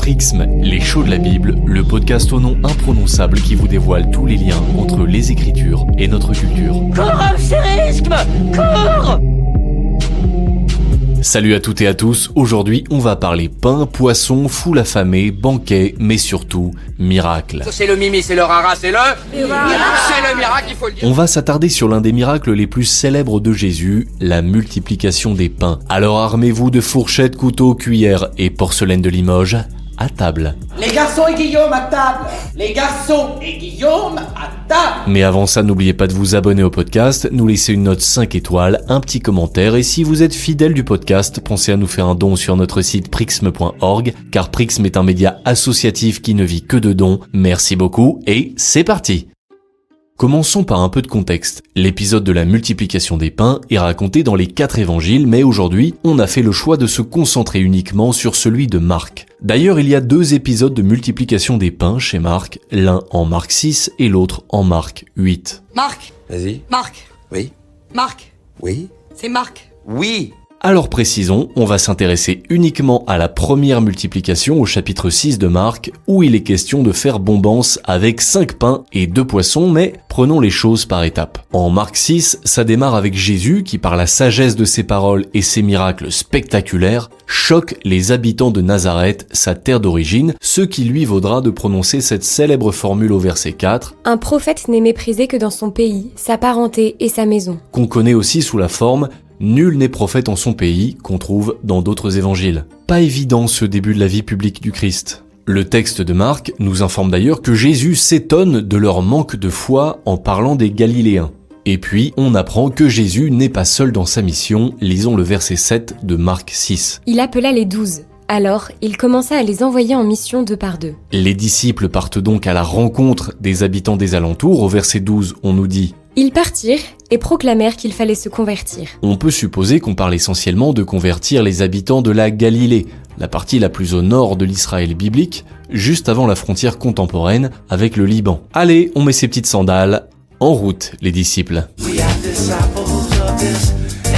Prixme, les shows de la Bible, le podcast au nom imprononçable qui vous dévoile tous les liens entre les Écritures et notre culture. Cours, astérisque, cours! Salut à toutes et à tous, aujourd'hui on va parler pain, poisson, foule affamée, banquet, mais surtout miracle. C'est le mimi, c'est le rara, c'est le miracle, il faut le dire. On va s'attarder sur l'un des miracles les plus célèbres de Jésus, la multiplication des pains. Alors armez-vous de fourchettes, couteaux, cuillères et porcelaine de Limoges, à table. Les garçons et Guillaume à table. Les garçons et Guillaume à table. Mais avant ça, n'oubliez pas de vous abonner au podcast, nous laisser une note 5 étoiles, un petit commentaire et si vous êtes fidèle du podcast, pensez à nous faire un don sur notre site prixme.org car Prixme est un média associatif qui ne vit que de dons. Merci beaucoup et c'est parti. Commençons par un peu de contexte. L'épisode de la multiplication des pains est raconté dans les 4 évangiles, mais aujourd'hui, on a fait le choix de se concentrer uniquement sur celui de Marc. D'ailleurs, il y a 2 épisodes de multiplication des pains chez Marc, l'un en Marc 6 et l'autre en Marc 8. Marc. Vas-y. Marc. Oui. Marc. Oui. C'est Marc. Oui. Alors précisons, on va s'intéresser uniquement à la première multiplication au chapitre 6 de Marc, où il est question de faire bombance avec 5 pains et 2 poissons, mais prenons les choses par étapes. En Marc 6, ça démarre avec Jésus qui, par la sagesse de ses paroles et ses miracles spectaculaires, choque les habitants de Nazareth, sa terre d'origine, ce qui lui vaudra de prononcer cette célèbre formule au verset 4. Un prophète n'est méprisé que dans son pays, sa parenté et sa maison. Qu'on connaît aussi sous la forme « Nul n'est prophète en son pays » qu'on trouve dans d'autres évangiles. Pas évident ce début de la vie publique du Christ. Le texte de Marc nous informe d'ailleurs que Jésus s'étonne de leur manque de foi en parlant des Galiléens. Et puis, on apprend que Jésus n'est pas seul dans sa mission, lisons le verset 7 de Marc 6. Il appela les 12. Alors, il commença à les envoyer en mission 2 par 2. Les disciples partent donc à la rencontre des habitants des alentours. Au verset 12, on nous dit « Ils partirent et proclamèrent qu'il fallait se convertir. » On peut supposer qu'on parle essentiellement de convertir les habitants de la Galilée, la partie la plus au nord de l'Israël biblique, juste avant la frontière contemporaine avec le Liban. Allez, on met ses petites sandales, en route les disciples. We are disciples of this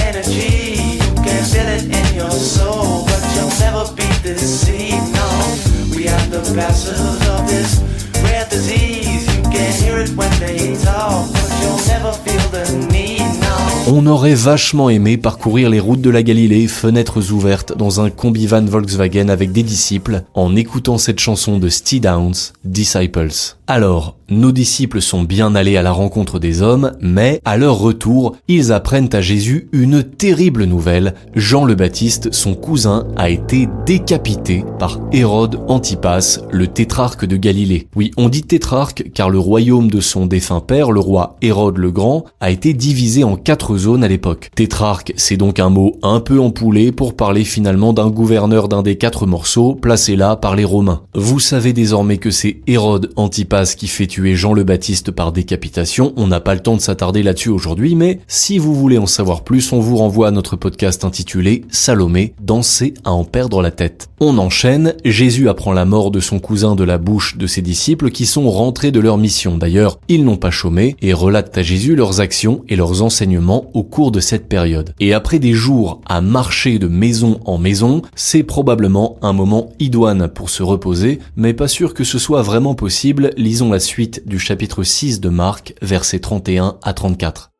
energy. You can feel it in your soul, but you'll never be deceived. No, we are the masters of this rare disease. You can hear it when they talk, but you'll never feel the need. No. On aurait vachement aimé parcourir les routes de la Galilée, fenêtres ouvertes dans un combi-van Volkswagen avec des disciples, en écoutant cette chanson de Steve Downs, Disciples. Alors, nos disciples sont bien allés à la rencontre des hommes, mais à leur retour, ils apprennent à Jésus une terrible nouvelle. Jean le Baptiste, son cousin, a été décapité par Hérode Antipas, le tétrarque de Galilée. Oui, on dit tétrarque car le royaume de son défunt père, le roi Hérode le Grand, a été divisé en 4 zones à l'époque. Tétrarque, c'est donc un mot un peu empoulé pour parler finalement d'un gouverneur d'un des 4 morceaux placés là par les Romains. Vous savez désormais que c'est Hérode Antipas qui fait tuer Jean le Baptiste par décapitation. On n'a pas le temps de s'attarder là-dessus aujourd'hui, mais si vous voulez en savoir plus, on vous renvoie à notre podcast intitulé Salomé, danser à en perdre la tête. On enchaîne, Jésus apprend la mort de son cousin de la bouche de ses disciples qui sont rentrés de leur mission. D'ailleurs, ils n'ont pas chômé et relatent à Jésus leurs actions et leurs enseignements au cours de cette période. Et après des jours à marcher de maison en maison, c'est probablement un moment idoine pour se reposer, mais pas sûr que ce soit vraiment possible. Lisons la suite du chapitre 6 de Marc, versets 31 à 34.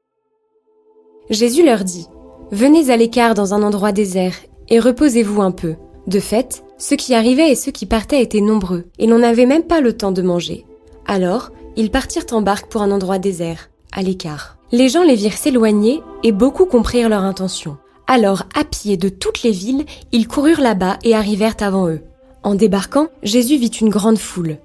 Jésus leur dit « Venez à l'écart dans un endroit désert et reposez-vous un peu. » De fait, ceux qui arrivaient et ceux qui partaient étaient nombreux, et l'on n'avait même pas le temps de manger. Alors, ils partirent en barque pour un endroit désert, à l'écart. Les gens les virent s'éloigner et beaucoup comprirent leur intention. Alors, à pied de toutes les villes, ils coururent là-bas et arrivèrent avant eux. En débarquant, Jésus vit une grande foule.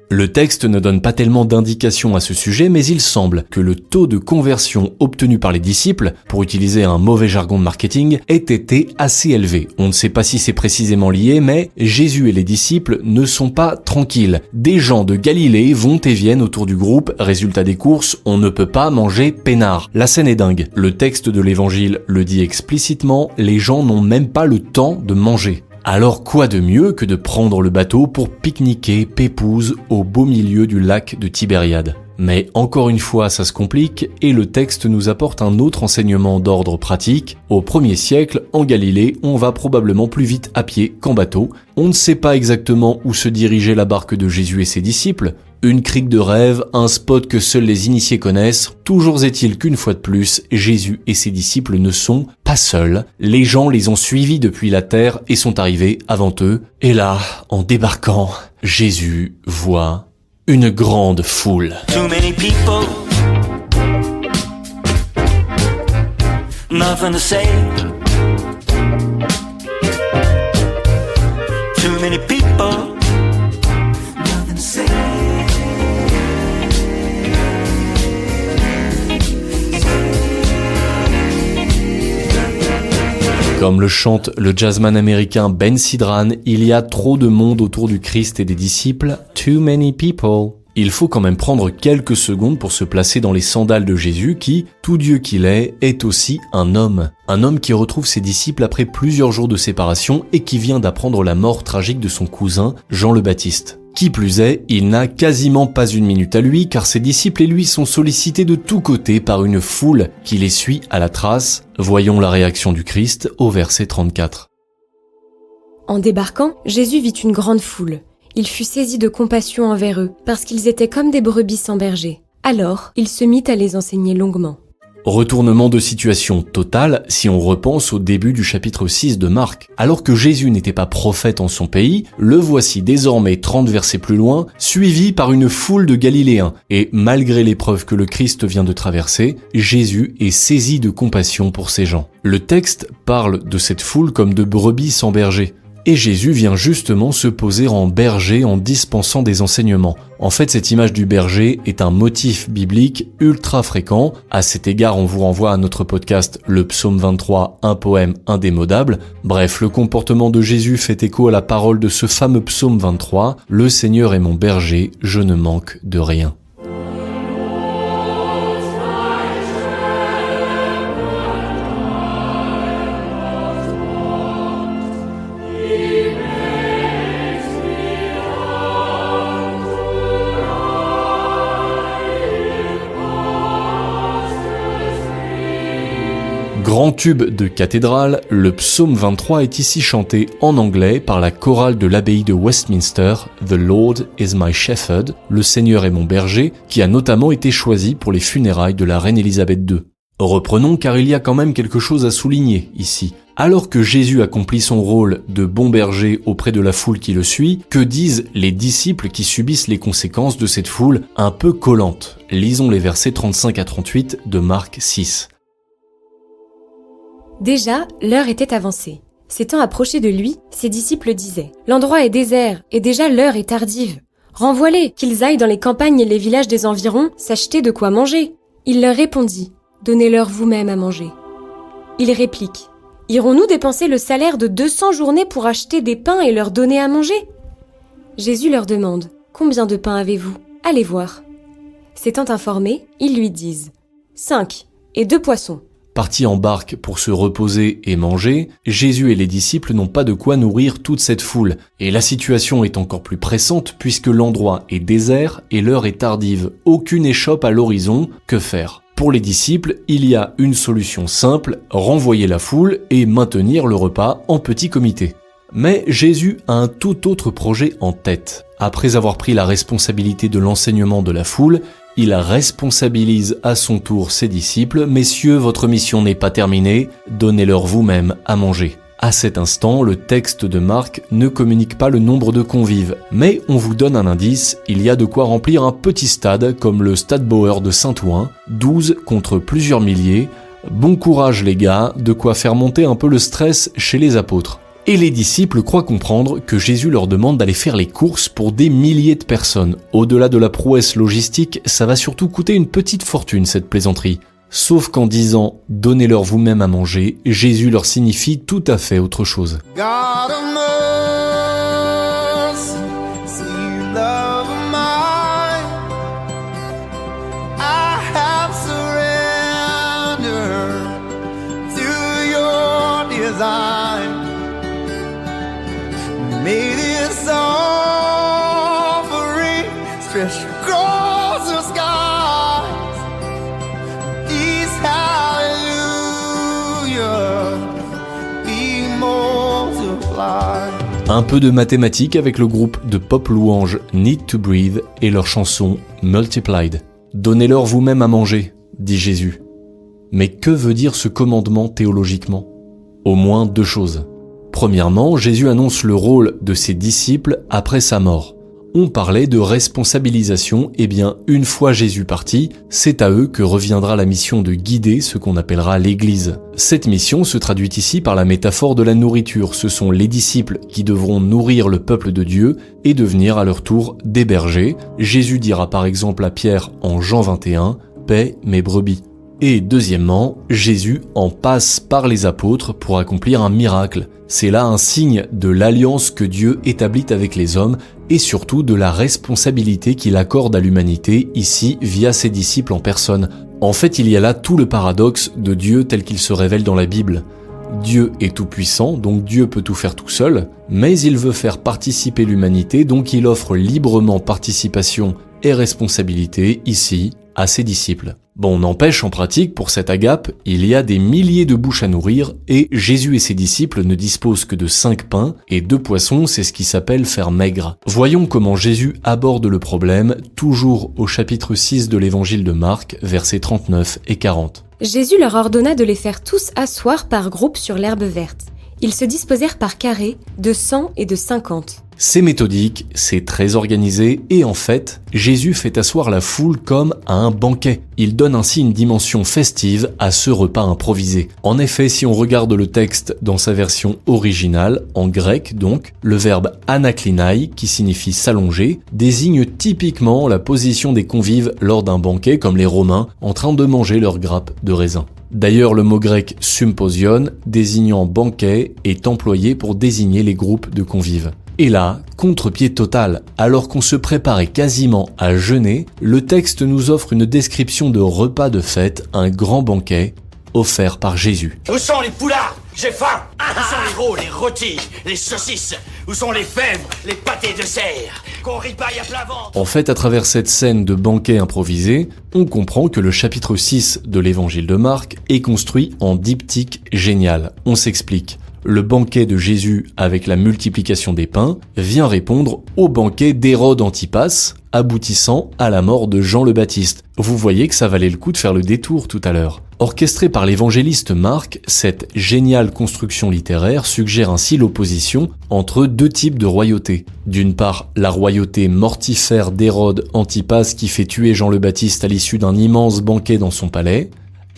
Le texte ne donne pas tellement d'indications à ce sujet, mais il semble que le taux de conversion obtenu par les disciples, pour utiliser un mauvais jargon de marketing, ait été assez élevé. On ne sait pas si c'est précisément lié, mais Jésus et les disciples ne sont pas tranquilles. Des gens de Galilée vont et viennent autour du groupe, résultat des courses, on ne peut pas manger peinard. La scène est dingue. Le texte de l'évangile le dit explicitement, les gens n'ont même pas le temps de manger. Alors quoi de mieux que de prendre le bateau pour pique-niquer pépouze au beau milieu du lac de Tibériade ? Mais encore une fois, ça se complique et le texte nous apporte un autre enseignement d'ordre pratique. Au 1er siècle, en Galilée, on va probablement plus vite à pied qu'en bateau. On ne sait pas exactement où se dirigeait la barque de Jésus et ses disciples. Une crique de rêve, un spot que seuls les initiés connaissent. Toujours est-il qu'une fois de plus, Jésus et ses disciples ne sont pas seuls. Les gens les ont suivis depuis la terre et sont arrivés avant eux. Et là, en débarquant, Jésus voit une grande foule. Too many people, nothing to say. Too many people, nothing to say. Comme le chante le jazzman américain Ben Sidran, il y a trop de monde autour du Christ et des disciples. Too many people. Il faut quand même prendre quelques secondes pour se placer dans les sandales de Jésus qui, tout Dieu qu'il est aussi un homme. Un homme qui retrouve ses disciples après plusieurs jours de séparation et qui vient d'apprendre la mort tragique de son cousin, Jean le Baptiste. Qui plus est, il n'a quasiment pas une minute à lui car ses disciples et lui sont sollicités de tous côtés par une foule qui les suit à la trace. Voyons la réaction du Christ au verset 34. En débarquant, Jésus vit une grande foule. Il fut saisi de compassion envers eux, parce qu'ils étaient comme des brebis sans berger. Alors, il se mit à les enseigner longuement. Retournement de situation total si on repense au début du chapitre 6 de Marc. Alors que Jésus n'était pas prophète en son pays, le voici désormais 30 versets plus loin, suivi par une foule de Galiléens. Et malgré l'épreuve que le Christ vient de traverser, Jésus est saisi de compassion pour ces gens. Le texte parle de cette foule comme de brebis sans berger. Et Jésus vient justement se poser en berger en dispensant des enseignements. En fait, cette image du berger est un motif biblique ultra fréquent. À cet égard, on vous renvoie à notre podcast Le Psaume 23, un poème indémodable. Bref, le comportement de Jésus fait écho à la parole de ce fameux Psaume 23. Le Seigneur est mon berger, je ne manque de rien. Grand tube de cathédrale, le psaume 23 est ici chanté en anglais par la chorale de l'abbaye de Westminster, The Lord is my shepherd, le Seigneur est mon berger, qui a notamment été choisi pour les funérailles de la reine Élisabeth II. Reprenons car il y a quand même quelque chose à souligner ici. Alors que Jésus accomplit son rôle de bon berger auprès de la foule qui le suit, que disent les disciples qui subissent les conséquences de cette foule un peu collante? Lisons les versets 35 à 38 de Marc 6. Déjà, l'heure était avancée. S'étant approché de lui, ses disciples disaient « L'endroit est désert, et déjà l'heure est tardive. Renvoie-les, qu'ils aillent dans les campagnes et les villages des environs s'acheter de quoi manger. » Il leur répondit « Donnez-leur vous-même à manger. » Il réplique « Irons-nous dépenser le salaire de 200 journées pour acheter des pains et leur donner à manger ?» Jésus leur demande « Combien de pains avez-vous ? Allez voir. » S'étant informés, ils lui disent « 5 et 2 poissons. » Partis en barque pour se reposer et manger, Jésus et les disciples n'ont pas de quoi nourrir toute cette foule. Et la situation est encore plus pressante puisque l'endroit est désert et l'heure est tardive. Aucune échoppe à l'horizon. Que faire ? Pour les disciples, il y a une solution simple, renvoyer la foule et maintenir le repas en petit comité. Mais Jésus a un tout autre projet en tête. Après avoir pris la responsabilité de l'enseignement de la foule, il responsabilise à son tour ses disciples. « Messieurs, votre mission n'est pas terminée, donnez-leur vous-même à manger. » À cet instant, le texte de Marc ne communique pas le nombre de convives, mais on vous donne un indice, il y a de quoi remplir un petit stade comme le Stade Bauer de Saint-Ouen, 12 contre plusieurs milliers. Bon courage les gars, de quoi faire monter un peu le stress chez les apôtres. Et les disciples croient comprendre que Jésus leur demande d'aller faire les courses pour des milliers de personnes. Au-delà de la prouesse logistique, ça va surtout coûter une petite fortune cette plaisanterie. Sauf qu'en disant « donnez-leur vous-même à manger », Jésus leur signifie tout à fait autre chose. God of mercy, see love of mine. I have surrendered to your design. May this offering stretch across the sky. to fly. Un peu de mathématiques avec le groupe de pop louange Need to Breathe et leur chanson Multiplied. Donnez-leur vous-même à manger, dit Jésus. Mais que veut dire ce commandement théologiquement ? Au moins 2 choses. Premièrement, Jésus annonce le rôle de ses disciples après sa mort. On parlait de responsabilisation, et bien une fois Jésus parti, c'est à eux que reviendra la mission de guider ce qu'on appellera l'Église. Cette mission se traduit ici par la métaphore de la nourriture. Ce sont les disciples qui devront nourrir le peuple de Dieu et devenir à leur tour des bergers. Jésus dira par exemple à Pierre en Jean 21 « Paie mes brebis ». Et deuxièmement, Jésus en passe par les apôtres pour accomplir un miracle. C'est là un signe de l'alliance que Dieu établit avec les hommes et surtout de la responsabilité qu'il accorde à l'humanité ici via ses disciples en personne. En fait, il y a là tout le paradoxe de Dieu tel qu'il se révèle dans la Bible. Dieu est tout-puissant, donc Dieu peut tout faire tout seul, mais il veut faire participer l'humanité, donc il offre librement participation et responsabilité ici à ses disciples. Bon, n'empêche, en pratique, pour cette agape, il y a des milliers de bouches à nourrir et Jésus et ses disciples ne disposent que de 5 pains et 2 poissons, c'est ce qui s'appelle faire maigre. Voyons comment Jésus aborde le problème, toujours au chapitre 6 de l'évangile de Marc, versets 39 et 40. Jésus leur ordonna de les faire tous asseoir par groupe sur l'herbe verte. Ils se disposèrent par carrés de 100 et de 50. C'est méthodique, c'est très organisé et en fait, Jésus fait asseoir la foule comme à un banquet. Il donne ainsi une dimension festive à ce repas improvisé. En effet, si on regarde le texte dans sa version originale, en grec donc, le verbe anaklinai, qui signifie s'allonger, désigne typiquement la position des convives lors d'un banquet comme les Romains en train de manger leur grappe de raisin. D'ailleurs, le mot grec symposion, désignant banquet, est employé pour désigner les groupes de convives. Et là, contre-pied total, alors qu'on se préparait quasiment à jeûner, le texte nous offre une description de repas de fête, un grand banquet, offert par Jésus. Où sont les poulards? J'ai faim. Où sont les rôles, les rôtis, les saucisses? Où sont les fèvres, les pâtés de cerf? Qu'on ripaille à plat ventre. En fait, à travers cette scène de banquet improvisé, on comprend que le chapitre 6 de l'évangile de Marc est construit en diptyque génial. On s'explique. Le banquet de Jésus avec la multiplication des pains vient répondre au banquet d'Hérode Antipas, aboutissant à la mort de Jean le Baptiste. Vous voyez que ça valait le coup de faire le détour tout à l'heure. Orchestrée par l'évangéliste Marc, cette géniale construction littéraire suggère ainsi l'opposition entre 2 types de royauté. D'une part, la royauté mortifère d'Hérode Antipas qui fait tuer Jean le Baptiste à l'issue d'un immense banquet dans son palais,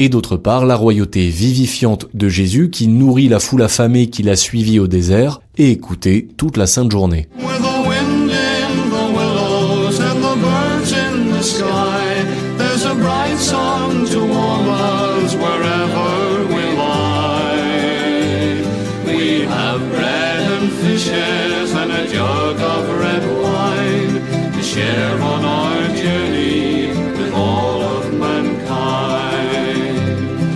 et d'autre part la royauté vivifiante de Jésus qui nourrit la foule affamée qui l'a suivi au désert et écouté toute la sainte journée.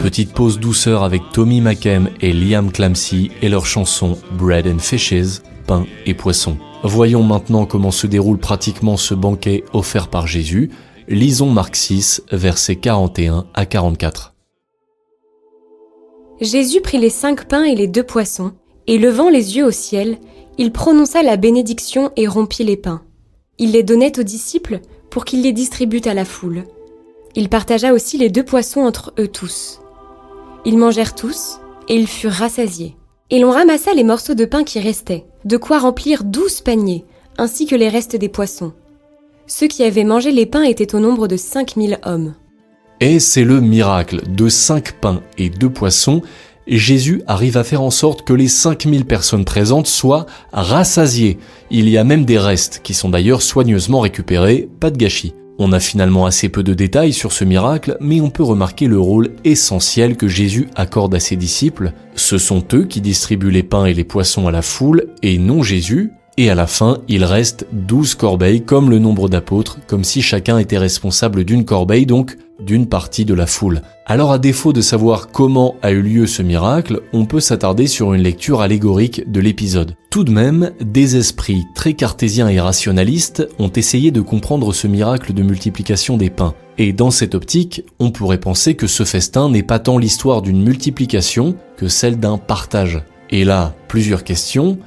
Petite pause douceur avec Tommy McKem et Liam Clancy et leur chanson Bread and Fishes, pain et poisson. Voyons maintenant comment se déroule pratiquement ce banquet offert par Jésus. Lisons Marc 6, versets 41 à 44. Jésus prit les 5 pains et les 2 poissons, et levant les yeux au ciel, il prononça la bénédiction et rompit les pains. Il les donnait aux disciples pour qu'ils les distribuent à la foule. Il partagea aussi les 2 poissons entre eux tous. Ils mangèrent tous, et ils furent rassasiés. Et l'on ramassa les morceaux de pain qui restaient, de quoi remplir 12 paniers, ainsi que les restes des poissons. Ceux qui avaient mangé les pains étaient au nombre de 5000 hommes. Et c'est le miracle de 5 pains et 2 poissons. Jésus arrive à faire en sorte que les 5000 personnes présentes soient rassasiées. Il y a même des restes qui sont d'ailleurs soigneusement récupérés, pas de gâchis. On a finalement assez peu de détails sur ce miracle, mais on peut remarquer le rôle essentiel que Jésus accorde à ses disciples. Ce sont eux qui distribuent les pains et les poissons à la foule, et non Jésus. Et à la fin, il reste 12 corbeilles comme le nombre d'apôtres, comme si chacun était responsable d'une corbeille, donc d'une partie de la foule. Alors à défaut de savoir comment a eu lieu ce miracle, on peut s'attarder sur une lecture allégorique de l'épisode. Tout de même, des esprits très cartésiens et rationalistes ont essayé de comprendre ce miracle de multiplication des pains. Et dans cette optique, on pourrait penser que ce festin n'est pas tant l'histoire d'une multiplication que celle d'un partage. Et là, plusieurs questions.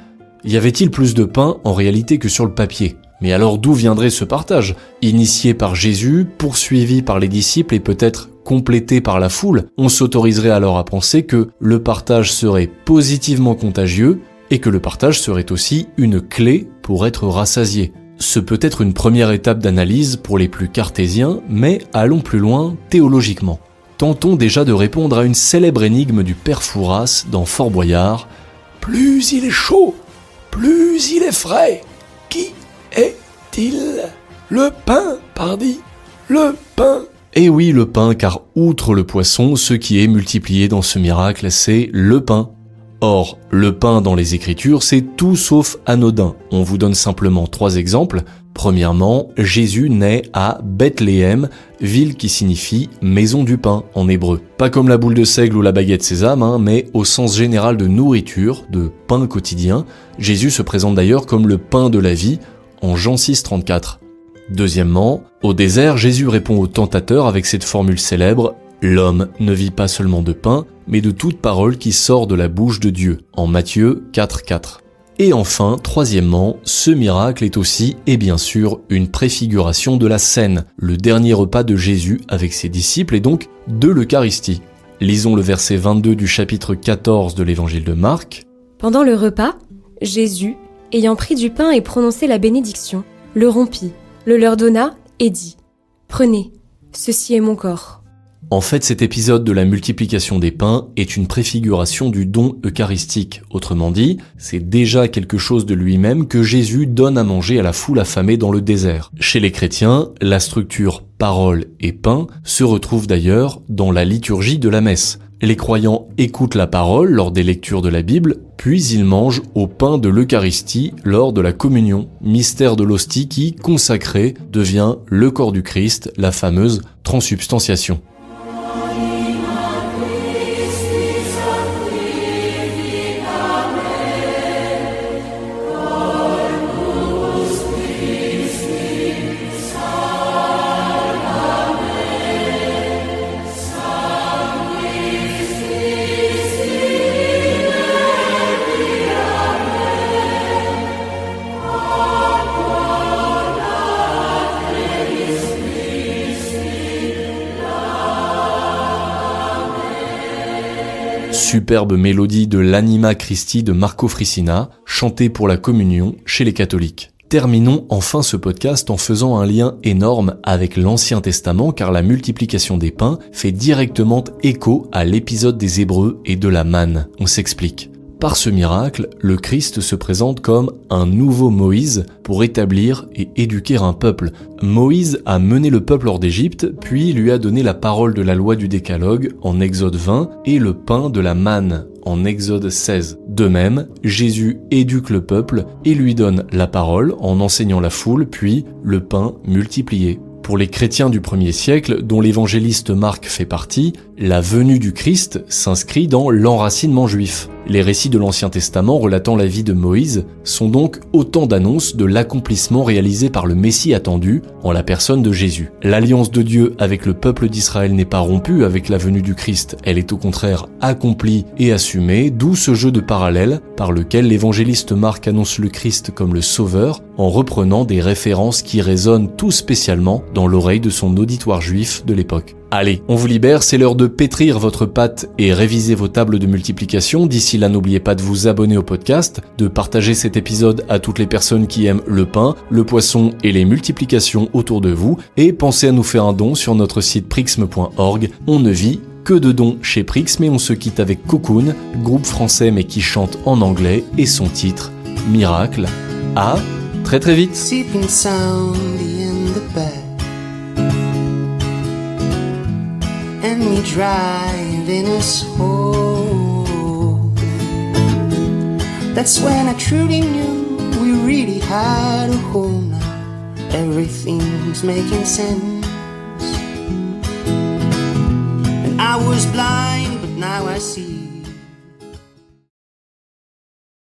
Y avait-il plus de pain en réalité que sur le papier ? Mais alors d'où viendrait ce partage ? Initié par Jésus, poursuivi par les disciples et peut-être complété par la foule, on s'autoriserait alors à penser que le partage serait positivement contagieux et que le partage serait aussi une clé pour être rassasié. Ce peut être une première étape d'analyse pour les plus cartésiens, mais allons plus loin théologiquement. Tentons déjà de répondre à une célèbre énigme du père Fouras dans Fort Boyard. Plus il est chaud, plus il est frais. Qui est-il ? Le pain, pardi, le pain. Eh oui, le pain, car outre le poisson, ce qui est multiplié dans ce miracle, c'est le pain. Or, le pain dans les Écritures, c'est tout sauf anodin. On vous donne simplement 3 exemples. Premièrement, Jésus naît à Bethléem, ville qui signifie maison du pain en hébreu. Pas comme la boule de seigle ou la baguette sésame, mais au sens général de nourriture, de pain quotidien. Jésus se présente d'ailleurs comme le pain de la vie en Jean 6,34. Deuxièmement, au désert, Jésus répond au tentateur avec cette formule célèbre « L'homme ne vit pas seulement de pain, mais de toute parole qui sort de la bouche de Dieu » en Matthieu 4,4. Et enfin, troisièmement, ce miracle est aussi, et bien sûr, une préfiguration de la Cène, le dernier repas de Jésus avec ses disciples et donc de l'Eucharistie. Lisons le verset 22 du chapitre 14 de l'évangile de Marc. Pendant le repas, Jésus, ayant pris du pain et prononcé la bénédiction, le rompit, le leur donna et dit « Prenez, ceci est mon corps ». En fait, cet épisode de la multiplication des pains est une préfiguration du don eucharistique. Autrement dit, c'est déjà quelque chose de lui-même que Jésus donne à manger à la foule affamée dans le désert. Chez les chrétiens, la structure parole et pain se retrouve d'ailleurs dans la liturgie de la messe. Les croyants écoutent la parole lors des lectures de la Bible, puis ils mangent au pain de l'Eucharistie lors de la communion, mystère de l'hostie qui, consacré, devient le corps du Christ, la fameuse transsubstantiation. Superbe mélodie de l'Anima Christi de Marco Frissina, chantée pour la communion chez les catholiques. Terminons enfin ce podcast en faisant un lien énorme avec l'Ancien Testament car la multiplication des pains fait directement écho à l'épisode des Hébreux et de la manne. On s'explique. Par ce miracle, le Christ se présente comme un nouveau Moïse pour établir et éduquer un peuple. Moïse a mené le peuple hors d'Égypte, puis lui a donné la parole de la loi du Décalogue en Exode 20 et le pain de la manne en Exode 16. De même, Jésus éduque le peuple et lui donne la parole en enseignant la foule, puis le pain multiplié. Pour les chrétiens du 1er siècle, dont l'évangéliste Marc fait partie, la venue du Christ s'inscrit dans l'enracinement juif. Les récits de l'Ancien Testament relatant la vie de Moïse sont donc autant d'annonces de l'accomplissement réalisé par le Messie attendu en la personne de Jésus. L'alliance de Dieu avec le peuple d'Israël n'est pas rompue avec la venue du Christ, elle est au contraire accomplie et assumée, d'où ce jeu de parallèles par lequel l'évangéliste Marc annonce le Christ comme le Sauveur en reprenant des références qui résonnent tout spécialement dans l'oreille de son auditoire juif de l'époque. Allez, on vous libère, c'est l'heure de pétrir votre pâte et réviser vos tables de multiplication. D'ici là, n'oubliez pas de vous abonner au podcast, de partager cet épisode à toutes les personnes qui aiment le pain, le poisson et les multiplications autour de vous. Et pensez à nous faire un don sur notre site prixme.org. On ne vit que de dons chez Prixme et on se quitte avec Cocoon, groupe français mais qui chante en anglais et son titre, Miracle. À très très vite. Sleeping soundly in the bed, and me driving us home. That's when I truly knew we really had a home now. Everything's making sense. And I was blind, but now I see.